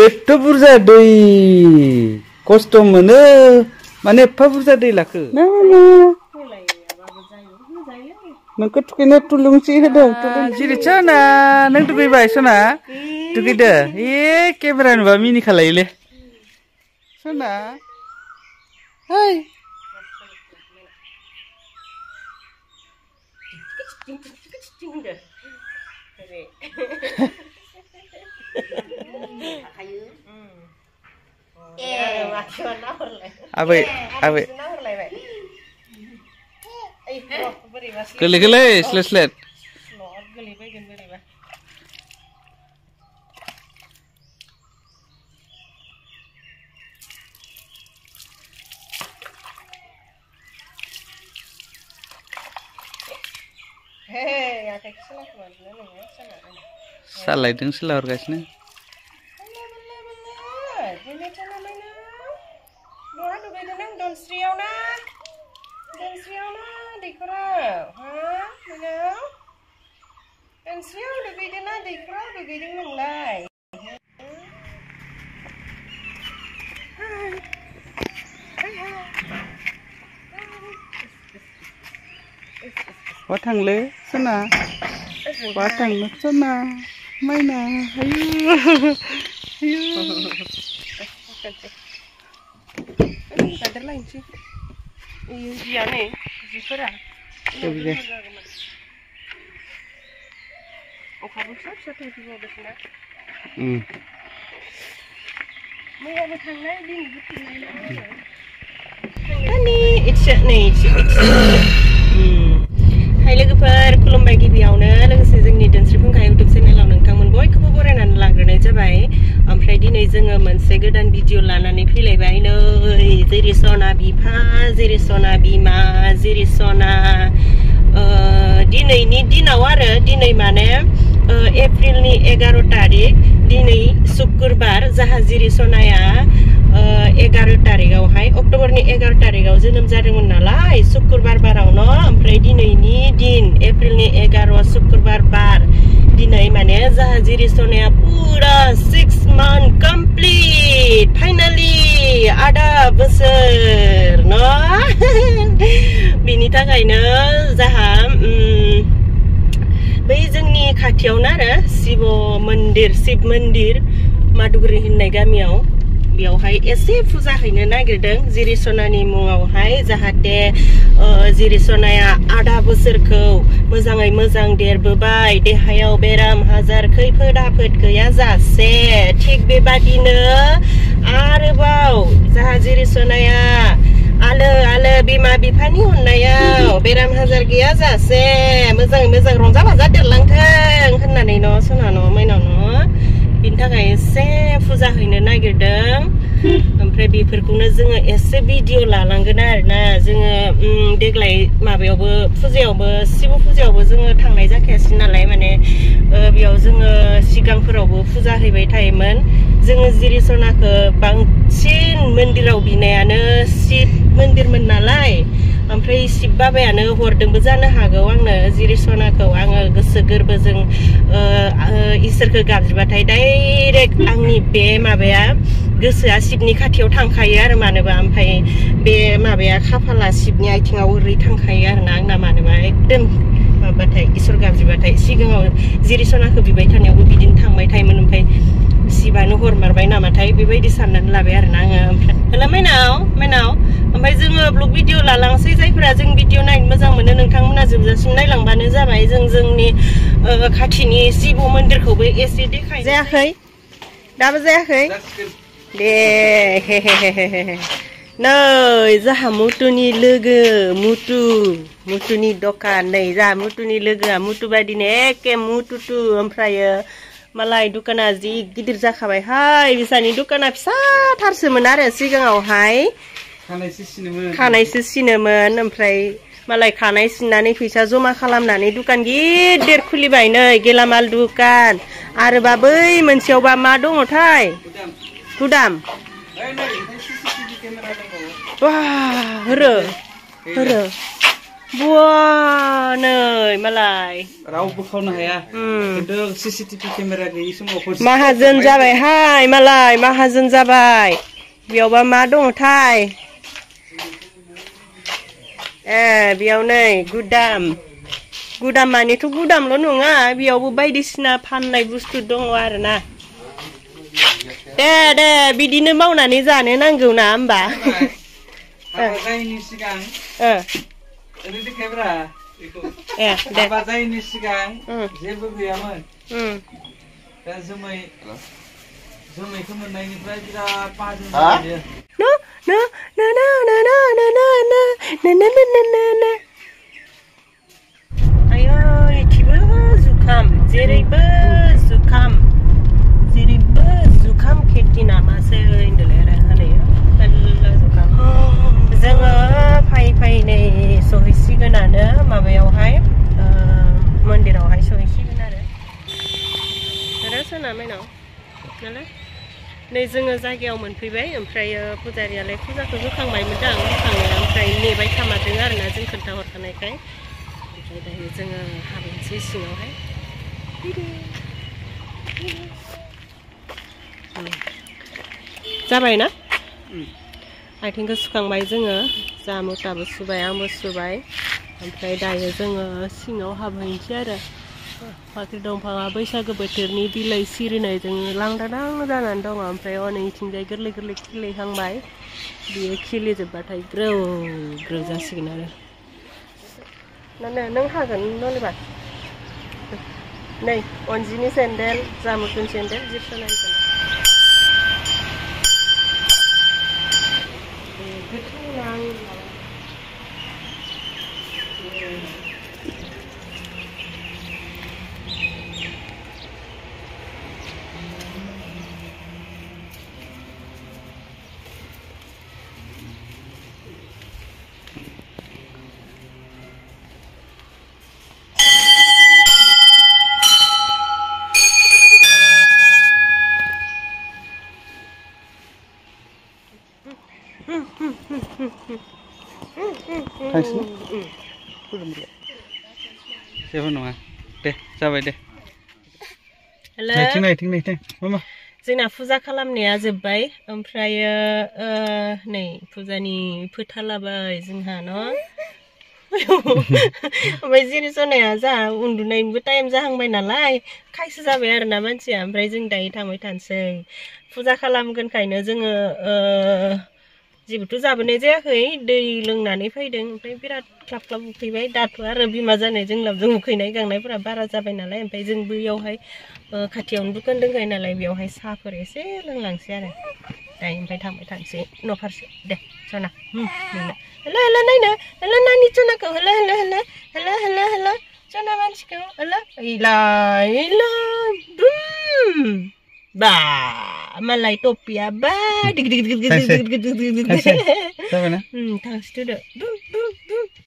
एथ' बुरजा दै खस्थ' मोनो माने एफा बुरजा दै लाखो नोंखौ थुखैनो थुलुंसि होदों जेरै सना नों दुगैबाय सना दुगैदो केमेरा नुबा मिनि खालायोलै सना हाय आबै आबै गोलै स्लेट स्लेट सालायदों सोलाहरगासिनो बहा थांलै सना बहा थांनो सना माइना आयु दादेरलायनोसै जियानो जिफोरा अखाबो फिसा फिसा थांफिनबावदोंसोना मैयाबो थांनाय दिनैबो हाय लोगोफोर खुलुमबाय गिबियावनो लोगोसे जोंनि दोनस्रिफुंखा इउटुब चेनेलाव नोंथांमोन बयखौबो बरायनानै लाग्रोनाय जाबाय ओमफ्राय दिनै जोङो मोनसे गोदान भिडिअ लानानै फैलायबाय नै जेरै सना बिफा जेरै सना बिमा जेरै सना दिनैनि दिनाव आरो दिनै माने एप्रिलनि 11 तारिख दिनै शुक्रबार जाहा जेरै सनाया 11 तारिखआवहाय अक्ट'बरनि 11 तारिखआव जोनोम जादोंमोन नालाय शुक्रबार बारावनो ओमफ्राय दिनैनि दिन एप्रिलनि 11 शुक्रबार बार दिनै माने जाहा जेरै सनाया पुरा 6 month कमप्लीट फाइनाली आधा बोसोर न बिनि थाखायनो जाहा बै जोंनि खाथियावनो आरो शिव मन्दिर मादुगुरि होननाय गामियाव बेयावहाय एसे फुजा हैनो नागिरदों जेरै सनानि मुङावहाय जाहाथे जेरै सनाया आधा बोसोरखौ मोजाङै मोजां देरबोबाय देहायाव बेराम आजार खैफोद आफोद गैयाजासे थिग बेबादिनो आरोबाव जाहा जेरै सनाया आलो बिमा बिफानि अननायाव बेराम आजार गैयाजासे मोजाङै मोजां रंजा बाजा देरलांथों होननानै न' सना न' माइनाव न' बिनि थाखाय एसे फुजा हैनो नागिरदों ओमफ्राय बेफोरखौनो जोङो एसे भिडिअ लालांगोन आरोना जोङो देग्लाय माबायावबो फुजायावबो शिव फुजायावबो जोङो थांनाय जाखायासै नालाय माने बेयाव जोङो सिगांफोरावबो फुजा हैबाय थायोमोन जोङो जेरै सनाखौ बांसिन मन्दिराव बिनायानो शिव मन्दिरमोन नालाय ओमफ्राय शिव बाबायानो हरदोंबो जानो हागौ आंनो जेरै सनाखौ आङो गोसो गोरबोजों इसोरखौ गाबज्रिबाथाय डाइरेक्ट आंनि बे माबाया गोसोआ शिवनि खाथियाव थांखायो आरो मानोबा ओमफ्राय बे माबाया खाफाला शिवनि आथिङाव ओरै थांखायो आरोना आंना मानोबा एकदम माबाथाय इसोर गाबज्रिबाथाय सिगाङाव जेरै सनाखौ बिबाय थानायावबो बिदिनो थांबाय थायोमोन ओमफ्राय शिवानो हरमारबाय नामाथाय बेबायदि साननानै लाबाय आरोना आङो ओमफ्राय हेल' माइनाव ओमफ्राय जोङो ब्लग भिडिअ लालांसै जायफोरा जों भिडिअ नायनो मोजां मोनो नोंथांमोना जोबजासिम नायलांबानो जाबाय जों जोंनि खाथिनि शिव मन्दिरखौबो एसे देखाय जायाखै दाबो जायाखै दे नै जाहा मुटुनि लोगो मुटुनि दखान नै जाहा मुटुनि लोगोआ मुटु बायदिनो एखे मुटुटु ओमफ्रायो मालाय दुकाना जि गिदिर जाखाबायहाय बिसानि दुकाना फिसाथारसोमोन आरो सिगाङावहाय खानायसो सिनोमोन ओमफ्राय मालाय खानाय सिननानै फैसा जमा खालामनानै दुकान गिदिर खुलिबाय नै गेलामाल दुकान आरोबा बै मोनसेयावबा मा दङथाय गुदाम वाह होरो buah नै मालाय रावबो खावनो हाया खिन्थु सीसीटीवी केमेरा गैयि समाव माहाजोन जाबायहाय मालाय माहाजोन जाबाय बेयावबा मा दङथाय बेयाव नै गुदाम मानेथ' गुदामल' नङा बेयावबो बायदिसिना फाननाय बुस्थु दङ आरोना दे बिदिनो मावनानै जानो नांगौ ना होमबा जायनि सिगां ओरैनो देखायब्रा बेखौ हाबा जायैनि सिगां जेबो गैयामोन दा जोमैखौ मोननायनिफ्राय बिराद माहाजोन जायो आयो इथिबो जुखाम जेरैबो जुखाम खेथि नामासो होनदोंलै आरो हनै मेरला जुखाम जोङो फै नै सहैसिगोनानो माबायावहाय मन्दिरावहाय सहैसिगोन आरो सोनाबायनाव नालाय नै जोङो जायगायाव मोनफैबाय ओमफ्राय पुजारियालाय फुजाखौ होखांबायमोनदां होखांनाया ओमफ्राय नेबाय थामारदों आरोना जों खोन्थाहरखानायखाय ओमफ्राय दायो जोङो हाबनोसै सिङावहाय जाबाय ना आथिंखौ सुखांबाय जोङो जा मुथाबो सुबाय आंबो सुबाय ओमफ्राय दायो जोङो सिङाव हाबहैनोसै आरो फाख्रि दंफाङा बैसागो बोथोरनि बिलाइ सिरिनायजों लांदां जानानै दङ ओमफ्राय हनैथिंजाय गोरलै खिलिहांबाय बियो खिलिजोबबाथाय ग्रौ जासिगोन आरो नों हागोन नलेबा नै अनजिनि सेन्देल जामुथुन सेन्देल जिपसनानि सेन्देल जेबो नङा दे जाबाय दे नायथिं मामा जोंना फुजा खालामनाया जोब्बाय ओमफ्रायो नै फुजानि फोथा लाबाय जोंहा न' ओमफ्राय जिरिसनाया जोंहा उन्दुनायनिबो टाइम जाहांबाय नालाय खायसो जाबाय आरोना मानसिया ओमफ्राय जों दायो थांबाय थानोसै फुजा खालामगोनखायनो जोङो जेबोथ' जाबोनाय जायाखै दै लोंनानै फैदों ओमफ्राय बिराद ख्लाब उखैबाय दाथ' आरो बिमा जानाय जों उखैनाय गांनायफोरा बारा जाबाय नालाय ओमफ्राय जों बैयावहाय खाथियावनो दुखान दंखायो नालाय बेयावहाय साहाफोर एसे लोंलांसै आरो दायो ओमफ्राय थांबाय थानोसै न' फारसे दे सना हेल' नायनो हेल' नानि सनाखौ हेल' सना मानसिखौ हेल' बा मालाय टपिया बा थांसिदो